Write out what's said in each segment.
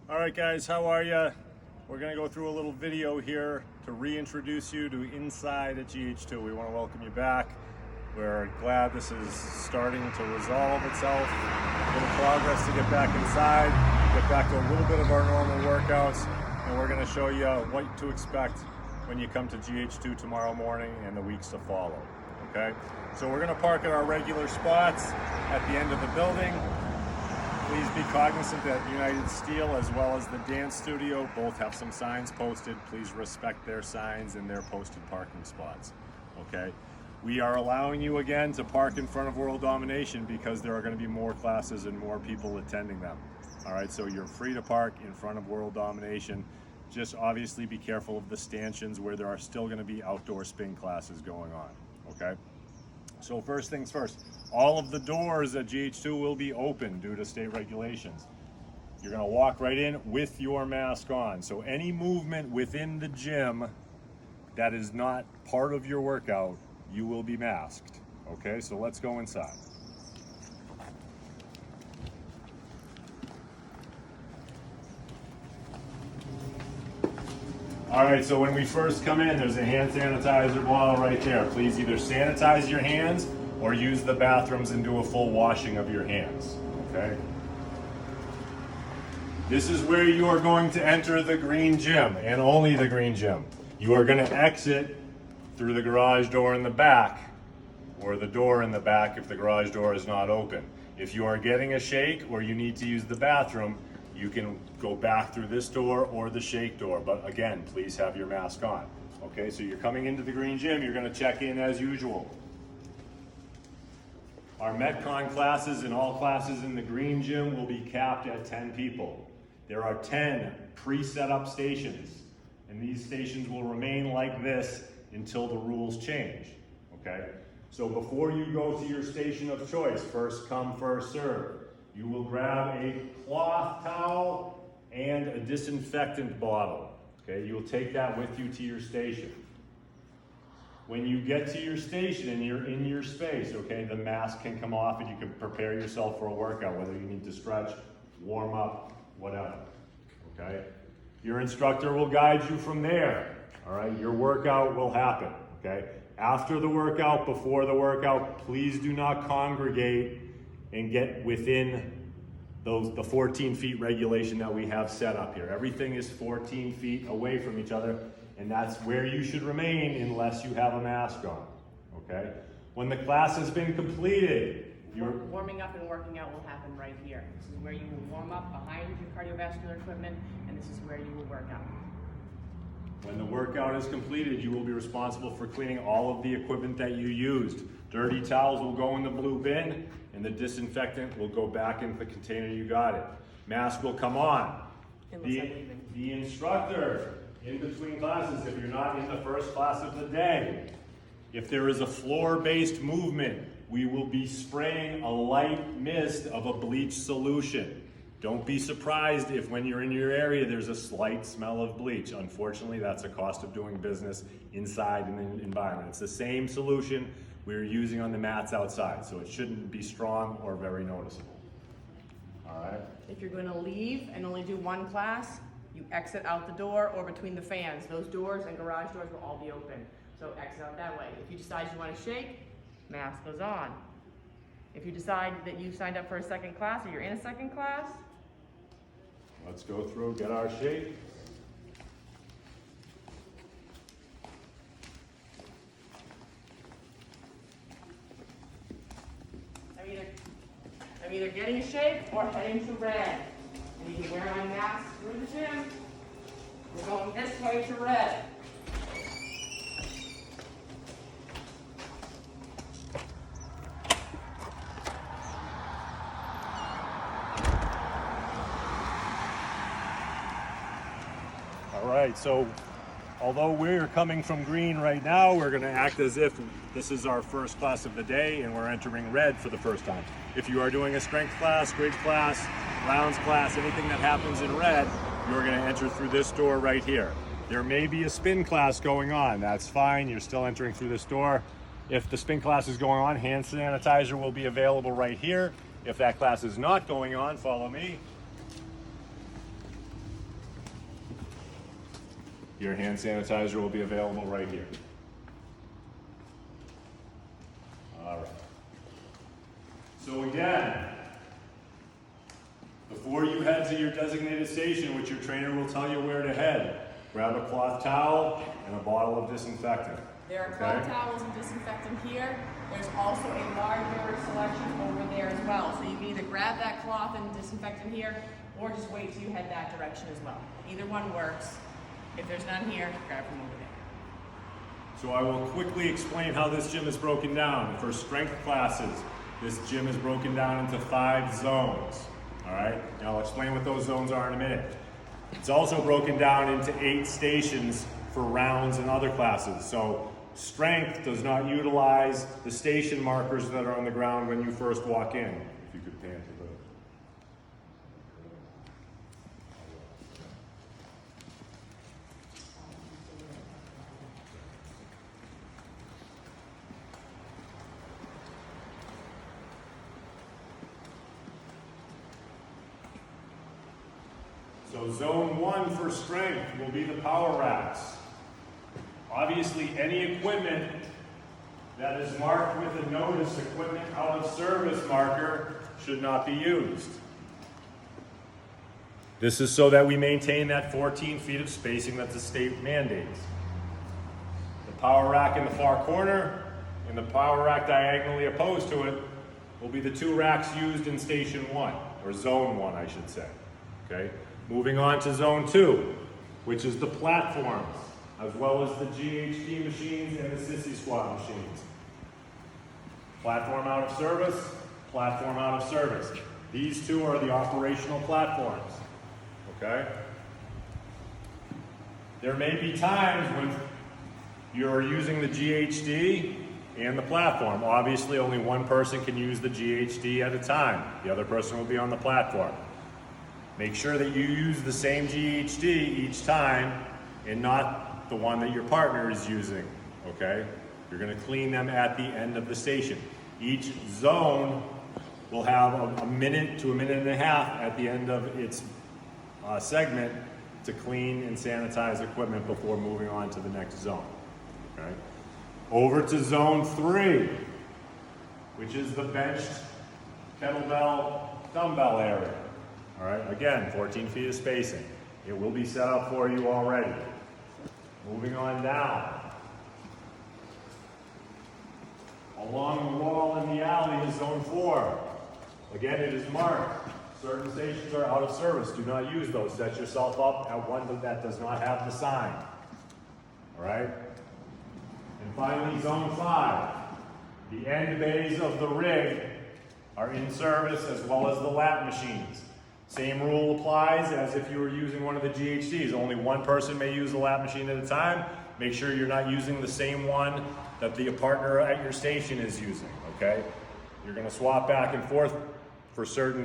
All right guys, how are you? We're gonna go through a little video here to reintroduce you to inside at GH2. We wanna welcome you back. We're glad this is starting to resolve itself. A little progress to get back inside, get back to a little bit of our normal workouts, and we're gonna show you what to expect when you come to GH2 tomorrow morning and the weeks to follow, okay? So we're gonna park at our regular spots at the end of the building. Please be cognizant that United Steel as well as the dance studio both have some signs posted. Please respect their signs and their posted parking spots, okay? We are allowing you again to park in front of Whirled Domination because there are going to be more classes and more people attending them. All right, so you're free to park in front of Whirled Domination. Just obviously be careful of the stanchions where there are still going to be outdoor spin classes going on, okay? So first things first, all of the doors at GH2 will be open due to state regulations. You're gonna walk right in with your mask on. So any movement within the gym that is not part of your workout, you will be masked. Okay, so let's go inside. All right, so when we first come in, there's a hand sanitizer bottle right there. Please either sanitize your hands or use the bathrooms and do a full washing of your hands, okay? This is where you are going to enter the green gym and only the green gym. You are gonna exit through the garage door in the back or the door in the back if the garage door is not open. If you are getting a shake or you need to use the bathroom, you can go back through this door or the shake door, but again, please have your mask on. Okay, so you're coming into the green gym, you're gonna check in as usual. Our Metcon classes and all classes in the green gym will be capped at 10 people. There are 10 pre-set up stations, and these stations will remain like this until the rules change, okay? So before you go to your station of choice, first come, first serve, you will grab a cloth towel and a disinfectant bottle. Okay, you'll take that with you to your station. When you get to your station and you're in your space, okay, the mask can come off and you can prepare yourself for a workout, whether you need to stretch, warm up, whatever, okay? Your instructor will guide you from there, all right? Your workout will happen, okay? After the workout, before the workout, please do not congregate and get within the 14 feet regulation that we have set up here. Everything is 14 feet away from each other, and that's where you should remain unless you have a mask on, okay? When the class has been completed, warming up and working out will happen right here. This is where you will warm up behind your cardiovascular equipment, and this is where you will work out. When the workout is completed, you will be responsible for cleaning all of the equipment that you used. Dirty towels will go in the blue bin, and the disinfectant will go back into the container you got it. Mask will come on. The instructor, in between classes, if you're not in the first class of the day, if there is a floor-based movement, we will be spraying a light mist of a bleach solution. Don't be surprised if when you're in your area, there's a slight smell of bleach. Unfortunately, that's a cost of doing business inside in the environment. It's the same solution we're using on the mats outside, so it shouldn't be strong or very noticeable. All right? If you're going to leave and only do one class, you exit out the door or between the fans. Those doors and garage doors will all be open, so exit out that way. If you decide you want to shake, mask goes on. If you decide that you signed up for a second class or you're in a second class, let's go through, get our shake. I'm either getting a shake or heading to red. I need to wear my mask through the gym. We're going this way to red. All right, so although we're coming from green right now, we're gonna act as if this is our first class of the day and we're entering red for the first time. If you are doing a strength class, bridge class, rounds class, anything that happens in red, you're gonna enter through this door right here. There may be a spin class going on, that's fine, you're still entering through this door. If the spin class is going on, hand sanitizer will be available right here. If that class is not going on, follow me. Your hand sanitizer will be available right here. All right. So again, before you head to your designated station, which your trainer will tell you where to head, grab a cloth towel and a bottle of disinfectant. There are cloth towels and disinfectant here. There's also a larger selection over there as well. So you can either grab that cloth and disinfectant here, or just wait till you head that direction as well. Either one works. If there's none here, grab from over there. So I will quickly explain how this gym is broken down. For strength classes, this gym is broken down into 5 zones. All right, and I'll explain what those zones are in a minute. It's also broken down into 8 stations for rounds and other classes. So strength does not utilize the station markers that are on the ground when you first walk in. If you could pan to those. So zone 1 for strength will be the power racks. Obviously, any equipment that is marked with a notice equipment out of service marker should not be used. This is so that we maintain that 14 feet of spacing that the state mandates. The power rack in the far corner and the power rack diagonally opposed to it will be the 2 racks used in station 1, or zone 1, I should say. Okay? Moving on to zone 2, which is the platforms, as well as the GH2 machines and the sissy squat machines. Platform out of service, platform out of service. These 2 are the operational platforms, okay? There may be times when you're using the GHD and the platform. Obviously, only one person can use the GHD at a time. The other person will be on the platform. Make sure that you use the same GHD each time and not the one that your partner is using, okay? You're gonna clean them at the end of the station. Each zone will have a minute to a minute and a half at the end of its segment to clean and sanitize equipment before moving on to the next zone, okay? Over to zone 3, which is the benched kettlebell dumbbell area. All right, again, 14 feet of spacing. It will be set up for you already. Moving on down. Along the wall in the alley is zone 4. Again, it is marked. Certain stations are out of service. Do not use those. Set yourself up at one that does not have the sign. All right? And finally, zone 5. The end bays of the rig are in service as well as the lap machines. Same rule applies as if you were using one of the GHDs. Only one person may use the lap machine at a time. Make sure you're not using the same one that the partner at your station is using, okay? You're gonna swap back and forth for certain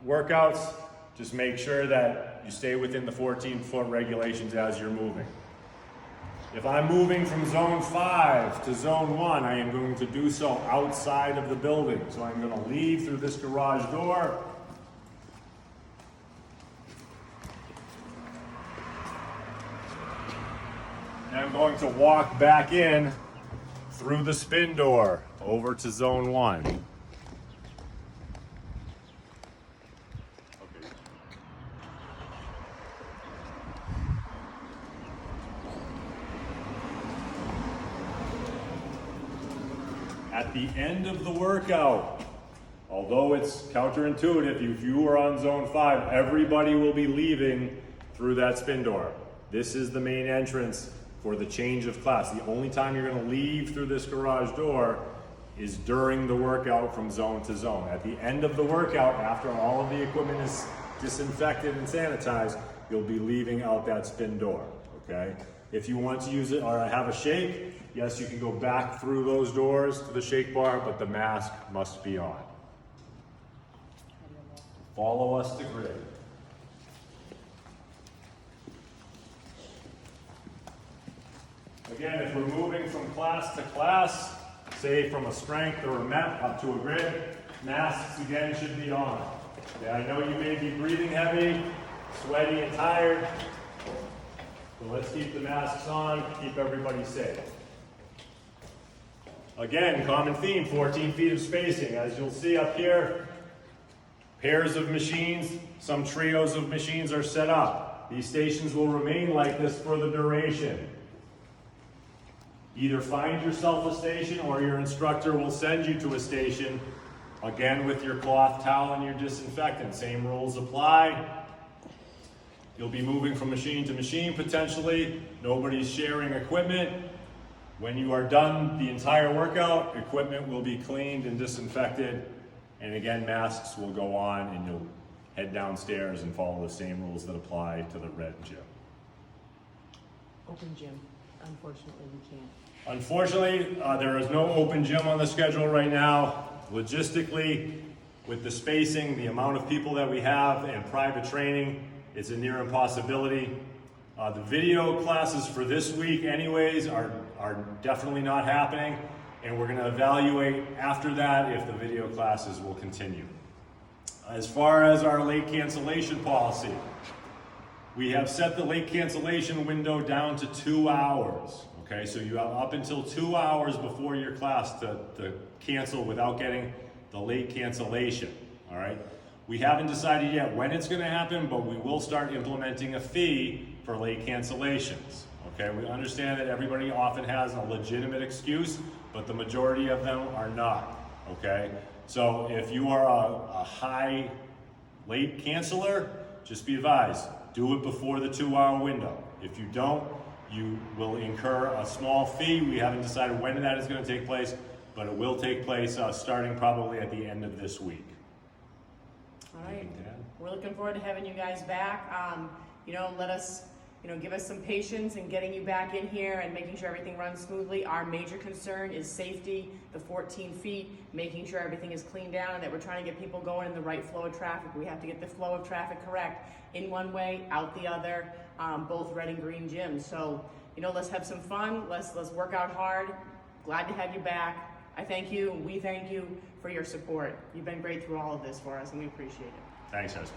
workouts. Just make sure that you stay within the 14-foot regulations as you're moving. If I'm moving from zone 5 to zone 1, I am going to do so outside of the building. So I'm gonna leave through this garage door. And I'm going to walk back in through the spin door over to zone 1. Okay. At the end of the workout, although it's counterintuitive, if you are on zone 5, everybody will be leaving through that spin door. This is the main entrance for the change of class. The only time you're going to leave through this garage door is during the workout from zone to zone. At the end of the workout, after all of the equipment is disinfected and sanitized, you'll be leaving out that spin door, okay? If you want to use it or have a shake, yes, you can go back through those doors to the shake bar, but the mask must be on. Follow us to grid. Again, if we're moving from class to class, say from a strength or a MEP up to a grid, masks again should be on. Okay, I know you may be breathing heavy, sweaty and tired. So let's keep the masks on, keep everybody safe. Again, common theme, 14 feet of spacing. As you'll see up here, pairs of machines, some trios of machines are set up. These stations will remain like this for the duration. Either find yourself a station or your instructor will send you to a station, again with your cloth towel and your disinfectant. Same rules apply. You'll be moving from machine to machine potentially. Nobody's sharing equipment. When you are done the entire workout, equipment will be cleaned and disinfected. And again, masks will go on and you'll head downstairs and follow the same rules that apply to the red gym. Open gym. Unfortunately, we can't. Unfortunately, there is no open gym on the schedule right now. Logistically, with the spacing, the amount of people that we have and private training, it's a near impossibility. The video classes for this week anyways are definitely not happening, and we're going to evaluate after that if the video classes will continue. As far as our late cancellation policy, we have set the late cancellation window down to 2 hours. Okay, so you have up until 2 hours before your class to cancel without getting the late cancellation. All right. We haven't decided yet when it's going to happen, but we will start implementing a fee for late cancellations. Okay, we understand that everybody often has a legitimate excuse, but the majority of them are not. Okay, so if you are a high late canceller, just be advised, do it before the 2 hour window. If you don't, you will incur a small fee. We haven't decided when that is going to take place, but it will take place starting probably at the end of this week. All right, we're looking forward to having you guys back. Let us, give us some patience in getting you back in here and making sure everything runs smoothly. Our major concern is safety, the 14 feet, making sure everything is cleaned down and that we're trying to get people going in the right flow of traffic. We have to get the flow of traffic correct, in one way, out the other, both red and green gyms. So, let's have some fun, let's work out hard. Glad to have you back. I thank you, we thank you for your support. You've been great through all of this for us, and we appreciate it. Thanks, guys.